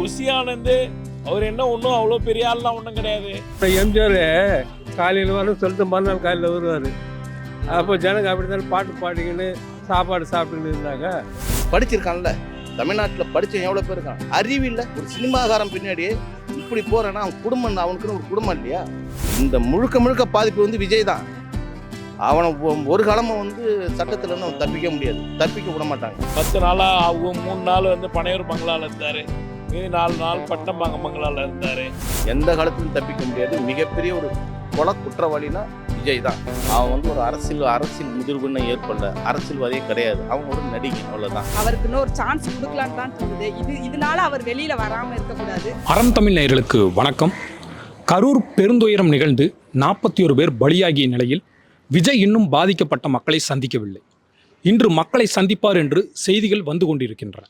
Bussy Anand அவர் என்ன ஒன்றும் அவ்வளோ பெரிய ஆள்லாம் ஒன்றும் கிடையாது. இப்போ எம்ஜிஆர் காலையில் வரும் சொல்லிட்டு மறுநாள் காலையில் வருவார். அப்போ ஜனங்க அப்படி தானே பாட்டு பாடிக்கின்னு சாப்பாடு சாப்பிட்டுன்னு இருந்தாங்க. படிச்சிருக்கான்ல, தமிழ்நாட்டில் படித்த எவ்வளோ பேர் இருக்கான். அறிவில்லை, ஒரு சினிமாகாரன் பின்னாடி இப்படி போகிறேன்னா அவன் குடும்பம், அவனுக்குன்னு ஒரு குடும்பம் இல்லையா? இந்த முழுக்க பாதிப்பு வந்து விஜய் தான். அவனை ஒரு காலமாக வந்து சட்டத்தில் அவன் தப்பிக்க முடியாது, தப்பிக்க விட மாட்டாங்க. 10 நாளாக அவங்க 3 நாள் வந்து பனையூர் பங்களாவில் இருந்தார், மீதி 4 நாள் பட்டம்பாங்க பங்களாவில் இருந்தார். எந்த காலத்திலும் தப்பிக்க முடியாது. மிகப்பெரிய ஒரு கொலை குற்றவாளினா விஜய் தான். அவன் வந்து ஒரு அரசியல் முதிர்வுன்னு ஏற்படல, அரசியல்வாதியே கிடையாது, அவன் ஒரு நடிகை, அவ்வளோதான். அவருக்கு இன்னொரு சான்ஸ் கொடுக்கலான்னு தான் தோணுது. இதனால அவர் வெளியில வராமல் இருக்கக்கூடாது. அறம் தமிழ் நேயர்களுக்கு வணக்கம். கரூர் பெருந்துயரம் நிகழ்ந்து 41 பேர் பலியாகிய நிலையில் விஜய் இன்னும் பாதிக்கப்பட்ட மக்களை சந்திக்கவில்லை. இன்று மக்களை சந்திப்பார் என்று செய்திகள் வந்து கொண்டிருக்கின்றன.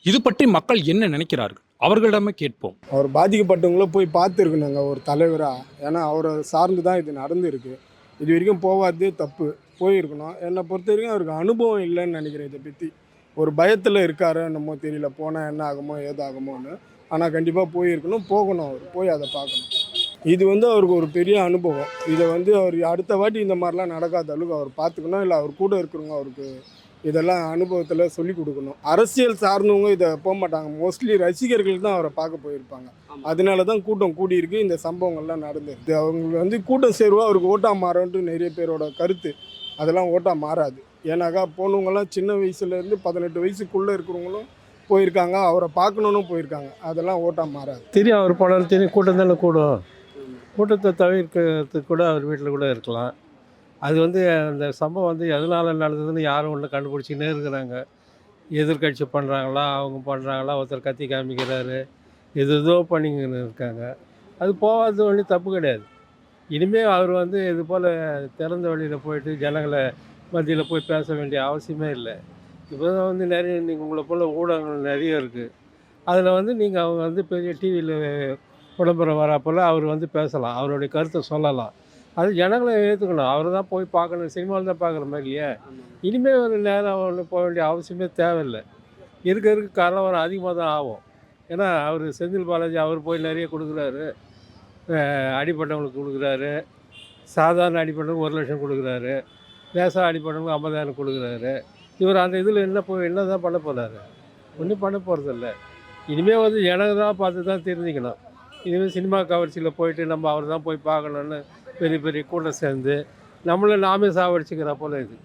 இது பற்றி மக்கள் என்ன நினைக்கிறார்கள், அவர்களிடமே கேட்போம். அவர் பாதிக்கப்பட்டவங்கள போய் பார்த்துருக்கணுங்க ஒரு தலைவராக. ஏன்னா அவரை சார்ந்து தான் இது நடந்துருக்கு. இது வரைக்கும் போகாதே தப்பு, போயிருக்கணும். என்னை பொறுத்த வரைக்கும் அவருக்கு அனுபவம் இல்லைன்னு நினைக்கிறேன். இதை பற்றி ஒரு பயத்தில் இருக்காரு, என்னமோ தெரியல, போனால் என்ன ஆகுமோ ஏதாகுமோன்னு. ஆனால் கண்டிப்பாக போயிருக்கணும், போகணும், அவர் போய் அதை பார்க்கணும். இது வந்து அவருக்கு ஒரு பெரிய அனுபவம். இதை வந்து அவர் அடுத்த வாட்டி இந்த மாதிரிலாம் நடக்காத அளவுக்கு அவர் பார்த்துக்கணும். இல்லை அவர் கூட இருக்கிறவங்க அவருக்கு இதெல்லாம் அனுபவத்தில் சொல்லி கொடுக்கணும். அரசியல் சார்ந்தவங்க இதை போக மாட்டாங்க, மோஸ்ட்லி ரசிகர்கள் தான் அவரை பார்க்க போயிருப்பாங்க. அதனால தான் கூட்டம் கூடியிருக்கு, இந்த சம்பவங்கள்லாம் நடந்துருக்கு. அவங்களுக்கு வந்து கூட்டம் சேருவா அவருக்கு ஓட்டாக மாறன்ட்டு நிறைய பேரோட கருத்து. அதெல்லாம் ஓட்டாக மாறாது. ஏன்னாக்கா போனவங்கலாம் சின்ன வயசுலேருந்து 18 வயசுக்குள்ளே இருக்கிறவங்களும் போயிருக்காங்க, அவரை பார்க்கணுன்னு போயிருக்காங்க. அதெல்லாம் ஓட்டாக மாறாது. தெரியும், அவர் போனாலும் தெரியும், கூட்டம் தானே கூடும். கூட்டத்தை தவிர்க்கிறதுக்கு கூட அவர் வீட்டில் கூட இருக்கலாம். அது வந்து அந்த சம்பவம் வந்து எதனால் நடந்ததுன்னு யாரும் ஒன்று கண்டுபிடிச்சிக்கினே இருக்கிறாங்க. எதிர்கட்சி பண்ணுறாங்களா, அவங்க பண்ணுறாங்களா, ஒருத்தர் கத்தி காமிக்கிறாரு, எதோ பண்ணிக்கின்னு இருக்காங்க. அது போகாத வழி தப்பு கிடையாது. இனிமேல் அவர் வந்து இது போல் திறந்த வழியில் போயிட்டு ஜனங்களை மத்தியில் போய் பேச வேண்டிய அவசியமே இல்லை. இப்போ தான் வந்து நிறைய நீங்கள் உங்களை போல் ஊடகங்கள் நிறைய இருக்குது. அதில் வந்து நீங்கள் அவங்க வந்து பெரிய டிவியில் விளம்பரம் வரப்போல் அவர் வந்து பேசலாம், அவருடைய கருத்தை சொல்லலாம். அது ஜனங்களை ஏற்றுக்கணும். அவர் தான் போய் பார்க்கணும், சினிமாவில் தான் பார்க்குற மாதிரியே. இனிமேல் ஒரு நேரம் ஒன்று போக வேண்டிய அவசியமே தேவையில்லை. இருக்க கலவரம் அதிகமாக தான் ஆகும். ஏன்னா அவர் செந்தில் பாலாஜி அவர் போய் நிறைய கொடுக்குறாரு, அடிப்பட்டவங்களுக்கு கொடுக்குறாரு, சாதாரண அடிப்பட்டவங்களுக்கு 1 லட்சம் கொடுக்குறாரு, லேசாக அடிப்பட்டவங்களுக்கு 50,000 கொடுக்குறாரு. இவர் அந்த இதில் என்ன தான் பண்ண போகிறாரு? ஒன்றும் பண்ண போகிறதில்ல. இனிமேல் வந்து ஜனங்க தான் பார்த்து தான் தெரிஞ்சுக்கணும். இனிமேல் சினிமா கவர்ச்சியில் போயிட்டு நம்ம அவர் தான் போய் பார்க்கணுன்னு பெரிய கூட்டம் சேர்ந்து நம்மளை நாமே சாவடிச்சுக்கிற போல் இது.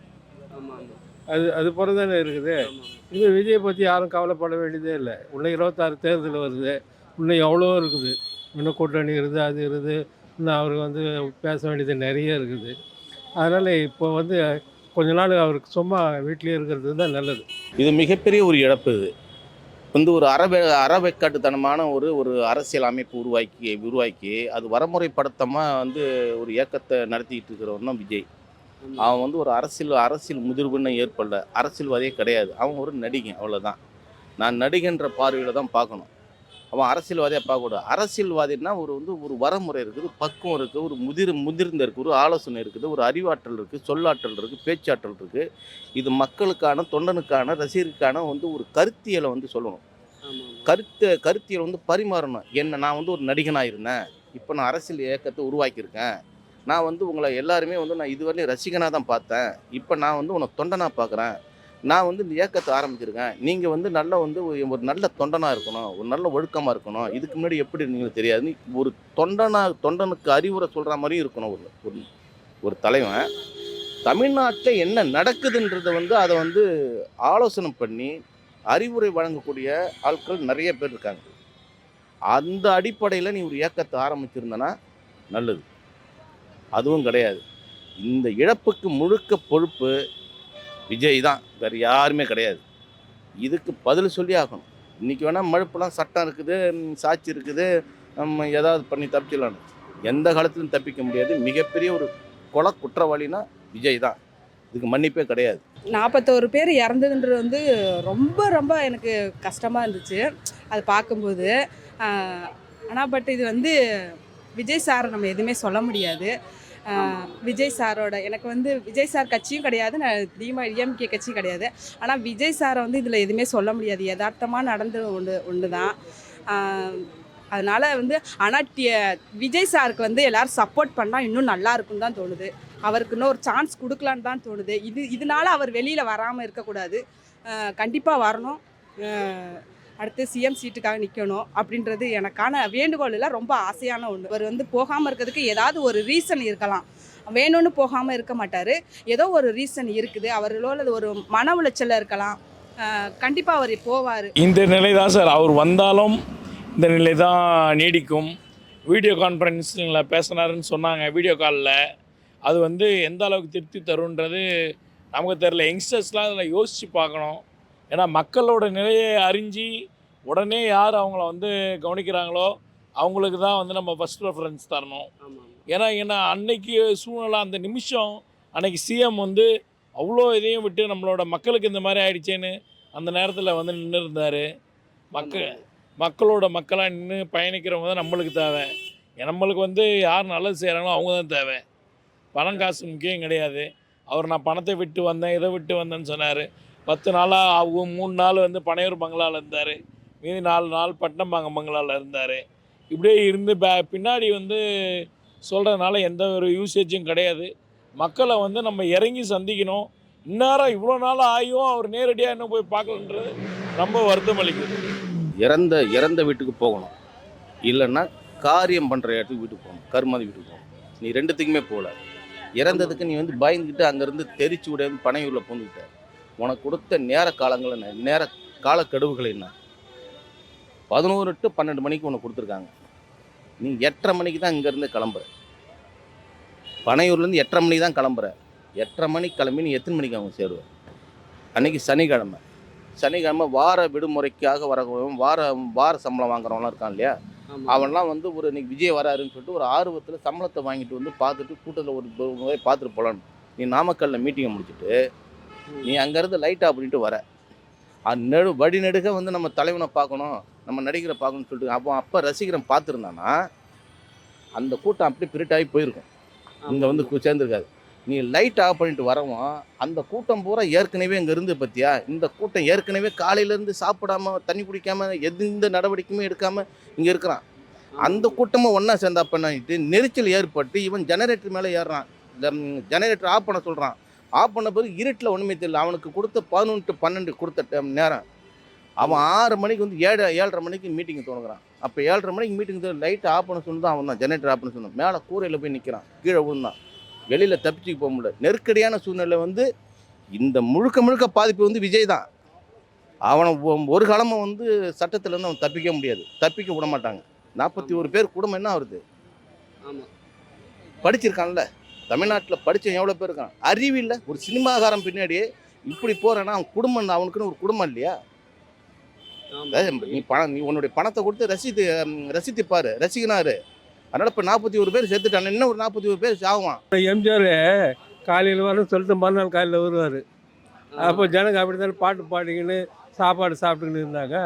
அது போல தானே இருக்குது. இனிமேல் விஜயை பற்றி யாரும் கவலைப்பட வேண்டியதே இல்லை. இன்னும் 26 தேர்தல் வருது, இன்னும் எவ்வளோ இருக்குது, இன்னும் கூட்டணி இருக்குது, அது இருக்குது, இன்னும் அவருக்கு வந்து பேச வேண்டியது நிறைய இருக்குது. அதனால் இப்போ வந்து கொஞ்ச நாள் அவருக்கு சும்மா வீட்டிலே இருக்கிறது தான் நல்லது. இது மிகப்பெரிய ஒரு இழப்பு. இது வந்து ஒரு அறவெக்காட்டுத்தனமான ஒரு அரசியல் அமைப்பு உருவாக்கி அது வரமுறைப்படுத்தமாக வந்து ஒரு இயக்கத்தை நடத்திக்கிட்டு இருக்கிறவன் தான் விஜய். அவன் வந்து ஒரு அரசியல் முதிர்வுன்னு ஏற்படல, அரசியல்வாதியே கிடையாது, அவன் ஒரு நடிகை, அவ்வளோதான். நான் நடிகன்ற பார்வையில் தான் பார்க்கணும். அவன் அரசியல்வாதியாக பார்க்கக்கூடாது. அரசியல்வாதின்னா ஒரு வரமுறை இருக்குது, பக்குவம் இருக்குது, ஒரு முதிர்ந்த இருக்குது, ஒரு ஆலோசனை இருக்குது, ஒரு அறிவாற்றல் இருக்குது, சொல்லாற்றல் இருக்குது, பேச்சாற்றல் இருக்குது. இது மக்களுக்கான, தொண்டனுக்கான, ரசிகருக்கான வந்து ஒரு கருத்தியலை வந்து சொல்லணும். கருத்தியலை வந்து பரிமாறணும். நான் வந்து ஒரு நடிகனாக இருந்தேன், இப்போ நான் அரசியல் இயக்கத்தை உருவாக்கியிருக்கேன், நான் வந்து உங்களை எல்லாருமே வந்து நான் இதுவரையிலும் ரசிகனாக தான் பார்த்தேன், இப்போ நான் வந்து உன்னை தொண்டனாக பார்க்குறேன், நான் வந்து இந்த இயக்கத்தை ஆரம்பிச்சிருக்கேன், நீங்கள் வந்து ஒரு நல்ல தொண்டனாக இருக்கணும், ஒரு நல்ல ஒழுக்கமாக இருக்கணும். இதுக்கு முன்னாடி எப்படி நீங்கள் தெரியாது, ஒரு தொண்டனுக்கு அறிவுரை சொல்கிற மாதிரியும் இருக்கணும். ஒரு தலைவன் தமிழ்நாட்டில் என்ன நடக்குதுன்றதை வந்து அதை வந்து ஆலோசனை பண்ணி அறிவுரை வழங்கக்கூடிய ஆட்கள் நிறைய பேர் இருக்காங்க. அந்த அடிப்படையில் நீ ஒரு இயக்கத்தை ஆரம்பிச்சிருந்தனா நல்லது. அதுவும் கிடையாது. இந்த இழப்புக்கு முழுக்க பொறுப்பு விஜய் தான், வேறு யாருமே கிடையாது. இதுக்கு பதில் சொல்லி ஆகணும். இன்றைக்கி வேணால் மழுப்பெல்லாம் சட்டம் இருக்குது, சாட்சி இருக்குது, நம்ம ஏதாவது பண்ணி தப்பிச்சிடலான்னு. எந்த காலத்திலும் தப்பிக்க முடியாது. மிகப்பெரிய ஒரு கொலை குற்றவாளினா விஜய் தான். இதுக்கு மன்னிப்பே கிடையாது. 41 பேர் இறந்ததுன்றது வந்து ரொம்ப எனக்கு கஷ்டமாக இருந்துச்சு அது பார்க்கும்போது. ஆனால் பட் இது வந்து விஜய் சாரை நம்ம எதுவுமே சொல்ல முடியாது. விஜய் சாரோட எனக்கு வந்து விஜய் சார் கட்சியும் கிடையாது, நான் டிஎம்கே கட்சியும் கிடையாது. ஆனால் விஜய் சாரை வந்து இதில் எதுவுமே சொல்ல முடியாது. யதார்த்தமாக நடந்து ஒன்று தான். அதனால் வந்து ஆனால் விஜய் சாருக்கு வந்து எல்லோரும் சப்போர்ட் பண்ணால் இன்னும் நல்லா இருக்குன்னு தான் தோணுது. அவருக்கு இன்னும் ஒரு சான்ஸ் கொடுக்கலான்னு தான் தோணுது. இதனால அவர் வெளியில் வராமல் இருக்கக்கூடாது, கண்டிப்பாக வரணும். அடுத்து சிஎம் சீட்டுக்காக நிற்கணும் அப்படின்றது எனக்கான வேண்டுகோளில் ரொம்ப ஆசையான ஒன்று. அவர் வந்து போகாமல் இருக்கிறதுக்கு ஏதாவது ஒரு ரீசன் இருக்கலாம். வேணும்னு போகாமல் இருக்க மாட்டார், ஏதோ ஒரு ரீசன் இருக்குது. அவர்களோட ஒரு மன உளைச்சலில் இருக்கலாம். கண்டிப்பாக அவர் போவார். இந்த நிலை தான் சார், அவர் வந்தாலும் இந்த நிலை தான் நீடிக்கும். வீடியோ கான்ஃபரன்ஸில் பேசினாருன்னு சொன்னாங்க, வீடியோ காலில். அது வந்து எந்த அளவுக்கு திருப்தி தருன்றது நமக்கு தெரியல. யங்ஸ்டர்ஸ்லாம் அதில் யோசித்து பார்க்கணும். ஏன்னா மக்களோட நிலையை அறிஞ்சு உடனே யார் அவங்கள வந்து கவனிக்கிறாங்களோ அவங்களுக்கு தான் வந்து நம்ம ஃபஸ்ட் ப்ரிஃபரன்ஸ் தரணும். ஏன்னா அன்னைக்கு சூழ்நிலை, அந்த நிமிஷம் அன்னைக்கு சிஎம் வந்து அவ்வளோ இதையும் விட்டு நம்மளோட மக்களுக்கு இந்த மாதிரி ஆயிடுச்சேன்னு அந்த நேரத்தில் வந்து நின்று இருந்தார். மக்களோட மக்களாக நின்று பயணிக்கிறவங்க தான் நம்மளுக்கு தேவை. நம்மளுக்கு வந்து யார் நல்லது செய்கிறாங்களோ அவங்க தான் தேவை. பணம் காசு முக்கியம் கிடையாது. நான் பணத்தை விட்டு வந்தேன், இதை விட்டு வந்தேன்னு சொன்னார். 10 நாளாக ஆகும். 3 நாள் வந்து பனையூர் பங்களாவில் இருந்தார், மீதி 4 நாள் பட்டினப்பாங்க பங்களாவில் இருந்தார். இப்படியே இருந்து பின்னாடி வந்து சொல்கிறதுனால எந்த ஒரு யூசேஜும் கிடையாது. மக்களை வந்து நம்ம இறங்கி சந்திக்கணும். இந்நேரம் இவ்வளோ நாள் ஆகியும் அவர் நேரடியாக இன்னும் போய் பார்க்கலன்றது ரொம்ப வருத்தம் அளிக்குது. இறந்த வீட்டுக்கு போகணும், இல்லைன்னா காரியம் பண்ணுற இடத்துக்கு வீட்டுக்கு போகணும், கருமாதி வீட்டுக்கு போகணும். நீ ரெண்டுத்துக்குமே போகல. இறந்ததுக்கு நீ வந்து பயந்துக்கிட்டு அங்கேருந்து தெரிச்சு விட பனையூரில் பூந்துக்கிட்ட. உனக்கு கொடுத்த நேர காலங்கள் என்ன, நேர காலக்கெடுவுகள் என்ன? 11 to 12 மணிக்கு உனக்கு கொடுத்துருக்காங்க. நீ 8:30 மணிக்கு தான் இங்கேருந்து கிளம்புற. பனையூர்லேருந்து 8:30 மணிக்கு தான் கிளம்புற. 8:30 மணிக்கு கிளம்பி நீ எத்தனை மணிக்கு அவங்க சேருவேன்? அன்றைக்கி சனிக்கிழமை வார விடுமுறைக்காக வார சம்பளம் வாங்குறவங்களாம் இருக்கான் இல்லையா, அவன்லாம் வந்து ஒரு இன்னைக்கு விஜய் வராருன்னு சொல்லிட்டு ஒரு ஆர்வத்தில் சம்பளத்தை வாங்கிட்டு வந்து பார்த்துட்டு கூட்டத்தில் ஒரு முறை பார்த்துட்டு போகலான்னு நீ நாமக்கல்லில் மீட்டிங்கை முடிச்சுட்டு நீ அங்கேருந்து லைட்டாக அப்படின்ட்டு வர. வழிநெடுக வந்து நம்ம தலைவனை பார்க்கணும், நம்ம நடிகரை பார்க்கணும்னு சொல்லிட்டு அப்போ ரசிகரன் பார்த்துருந்தானா அந்த கூட்டம் அப்படியே பிரிட்டாகி போயிருக்கும், இங்கே வந்து சேர்ந்துருக்காது. நீ லைட் ஆஃப் பண்ணிட்டு வரவும் அந்த கூட்டம் பூரா ஏற்கனவே இங்கே இருந்து பார்த்தியா, இந்த கூட்டம் ஏற்கனவே காலையிலேருந்து சாப்பிடாம தண்ணி குடிக்காமல் எந்த நடவடிக்கையுமே எடுக்காமல் இங்கே இருக்கிறான். அந்த கூட்டமும் ஒன்றா சேர்ந்தா பண்ணிட்டு நெரிச்சல் ஏற்பட்டு இவன் ஜெனரேட்டர் மேலே ஏறுறான். ஜெனரேட்டர் ஆஃப் பண்ண சொல்கிறான். ஆஃப் பண்ண பிறகு இருட்டில் ஒன்றுமே தெரியல. அவனுக்கு கொடுத்த 11 to 12 கொடுத்த நேரம். அவன் 6 மணிக்கு வந்து 7:30 மணிக்கு மீட்டிங் தொடங்குறான். அப்போ 7:30 மணிக்கு மீட்டிங் லைட்டை ஆஃப் பண்ண சொன்னது அவன் தான், ஜெனரேட்டர் ஆஃப் பண்ண சொன்னான். மேலே கூரையில் போய் நிற்கிறான், கீழே விழுந்தான், வெளியில் தப்பிச்சு போக முடியல. நெருக்கடியான சூழ்நிலை வந்து இந்த முழுக்க பாதிப்பு வந்து விஜய் தான். அவனை ஒரு காலமாக வந்து சட்டத்திலேருந்து அவன் தப்பிக்க முடியாது, தப்பிக்க விட மாட்டாங்க. 41 பேர் குடும்பம் என்ன ஆகுது? படிச்சிருக்கான்ல, தமிழ்நாட்டில் படித்த எவ்வளோ பேர் இருக்கான்? அறிவில்லை. ஒரு சினிமாகாரன் பின்னாடி இப்படி போகிறேன்னா அவன் குடும்பம், அவனுக்குன்னு ஒரு குடும்பம் இல்லையா? நீ உன்னுடைய பணத்தை கொடுத்து ரசித்துப்பாரு, ரசிகனாரு. அதனால் இப்போ 41 பேர் சேர்த்துட்டாங்க, இன்னும் ஒரு 41 பேர் சாவான். எம்ஜிஆர் காலையில் வரணும் சொல்லிட்டு மறுநாள் காலையில் வருவார். அப்போ ஜனங்க அப்படி தானே பாட்டு பாடிக்கின்னு சாப்பாடு சாப்பிட்டுக்கின்னு இருந்தாங்க.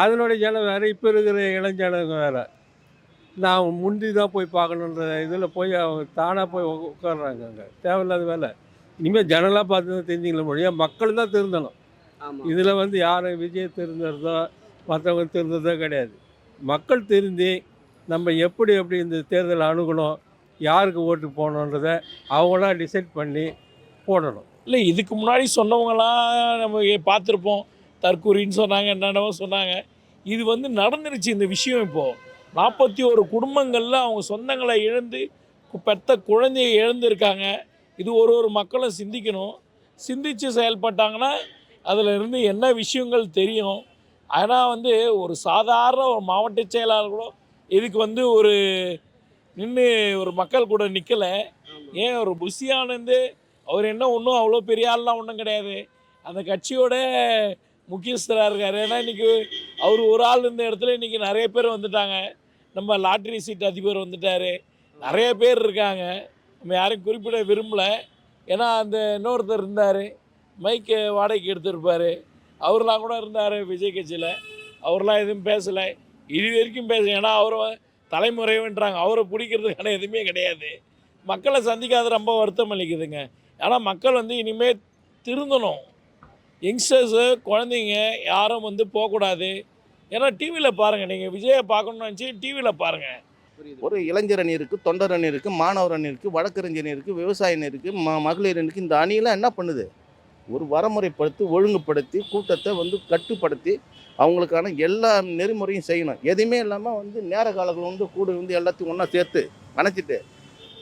அதனுடைய ஜனம் வேறு, இப்போ இருக்கிற இளைஞனங்க வேறு. நான் முந்தி தான் போய் பார்க்கணுன்ற இதில் போய் அவங்க தானாக போய் உட்காடுறாங்க. அங்கே தேவையில்லாத வேலை. இனிமேல் ஜனலாக பார்த்து தான் தெரிஞ்சுக்கல முடியும், மக்கள் தான் திருந்தணும். இதில் வந்து யாரும் விஜய் திருந்துறதோ மற்றவங்க திருந்ததோ கிடையாது. மக்கள் திருந்தி நம்ம எப்படி இந்த தேர்தலை அணுகணும், யாருக்கு ஓட்டு போகணுன்றதை அவங்களாம் டிசைட் பண்ணி போடணும். இல்லை, இதுக்கு முன்னாடி சொன்னவங்களாம் நம்ம பார்த்துருப்போம். தற்கூரின்னு சொன்னாங்க, என்னென்னவோ சொன்னாங்க. இது வந்து நடந்துருச்சு இந்த விஷயம். இப்போது 41 குடும்பங்களில் அவங்க சொந்தங்களை இழந்து பெத்த குழந்தையை இழந்திருக்காங்க. இது ஒரு மக்களும் சிந்திக்கணும். சிந்தித்து செயல்பட்டாங்கன்னா அதில் இருந்து என்ன விஷயங்கள் தெரியும். ஆனால் வந்து ஒரு சாதாரண ஒரு மாவட்ட செயலாளர்களோ இதுக்கு வந்து ஒரு நின்று ஒரு மக்கள் கூட நிற்கலை. ஏன் ஒரு புஷி ஆனந்து அவர் என்ன ஒன்றும் அவ்வளோ பெரிய ஆள்லாம் ஒன்றும் கிடையாது, அந்த கட்சியோட முக்கியஸ்தராக இருக்கார். ஏன்னா இன்றைக்கி அவர் ஒரு ஆள் இருந்த இடத்துல இன்றைக்கி நிறைய பேர் வந்துட்டாங்க. நம்ம லாட்ரி சீட் அதிபர் வந்துட்டார், நிறைய பேர் இருக்காங்க. நம்ம யாரையும் குறிப்பிட விரும்பலை. ஏன்னா அந்த இன்னொருத்தர் இருந்தார், மைக்கு வாடகைக்கு எடுத்துருப்பார், அவர்லாம் கூட இருந்தார் விஜய் கட்சியில். அவர்லாம் எதுவும் பேசலை, இது வரைக்கும் பேச. ஏன்னா அவரை தலைமுறைன்றாங்க, அவரை பிடிக்கிறதுக்கான எதுவுமே கிடையாது. மக்களை சந்திக்காத ரொம்ப வருத்தம் அளிக்குதுங்க. ஏன்னா மக்கள் வந்து இனிமேல் திருந்தணும். யங்ஸ்டர்ஸு குழந்தைங்க யாரும் வந்து போகக்கூடாது. ஏன்னா டிவியில் பாருங்கள், நீங்கள் விஜயை பார்க்கணும்னு நினச்சி டிவியில் பாருங்கள். ஒரு இளைஞர் அணி இருக்குது, தொண்டர் அணி இருக்குது, மாணவர் அணி இருக்குது, வழக்கறிஞர் அணி இருக்குது, விவசாய அணி இருக்குது, மகளிர் அணி இருக்குது. இந்த அணியெல்லாம் என்ன பண்ணுது? ஒரு வரமுறைப்படுத்தி ஒழுங்குபடுத்தி கூட்டத்தை வந்து கட்டுப்படுத்தி அவங்களுக்கான எல்லா நெறிமுறையும் செய்யணும். எதுவுமே இல்லாமல் வந்து நேர காலங்கள் வந்து கூட வந்து எல்லாத்தையும் ஒன்றா சேர்த்து அணைச்சிட்டு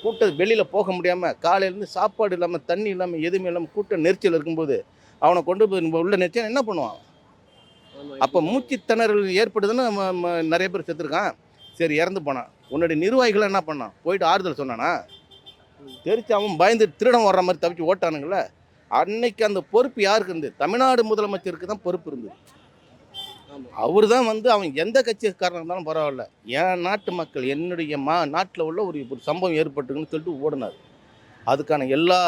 கூட்டம் வெளியில் போக முடியாமல் காலையிலேருந்து சாப்பாடு இல்லாமல் தண்ணி இல்லாமல் எதுவுமே இல்லாமல் கூட்ட நெரிச்சல் இருக்கும்போது அவனை கொண்டு போய் உள்ள நெரிச்சல் என்ன பண்ணுவான்? அப்போ மூச்சு திணறல் ஏற்படுதுன்னு நிறைய பேர் செத்துருக்கான். சரி, இறந்து போனான். உன்னுடைய நிர்வாகிகள் என்ன பண்ணான்? போயிட்டு ஆறுதல் சொன்னானா? தெரிச்சு அவன் பயந்து திருடம் வர்ற மாதிரி தப்பிச்சு ஓட்டானுங்கள. அன்னைக்கு அந்த பொறுப்பு யாருக்கு இருந்து? தமிழ்நாடு முதலமைச்சருக்கு தான் பொறுப்பு இருந்தது. அவர் தான் வந்து அவன் எந்த கட்சிக்காரனாக இருந்தாலும் பரவாயில்ல, என் நாட்டு மக்கள் என்னுடைய நாட்டில் உள்ள ஒரு சம்பவம் ஏற்பட்டுக்குன்னு சொல்லிட்டு ஓடினார். அதுக்கான எல்லா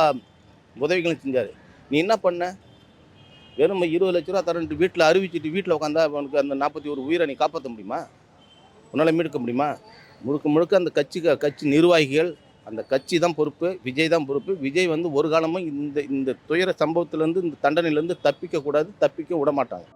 உதவிகளும் செஞ்சார். நீ என்ன பண்ண? வெறும் 20 லட்ச ரூபா தரன்ட்டு வீட்டில் அறிவிச்சிட்டு வீட்டில் உட்காந்தா அவனுக்கு அந்த 41 உயிரை நீ காப்பாற்ற முடியுமா? உன்னால் மீட்க முடியுமா? முழுக்க முழுக்க அந்த கட்சி நிர்வாகிகள், அந்த கட்சி தான் பொறுப்பு. விஜய் தான் பொறுப்பு. விஜய் வந்து ஒரு காலமும் இந்த துயர சம்பவத்திலேருந்து இந்த தண்டனையிலேருந்து தப்பிக்க விட மாட்டாங்க.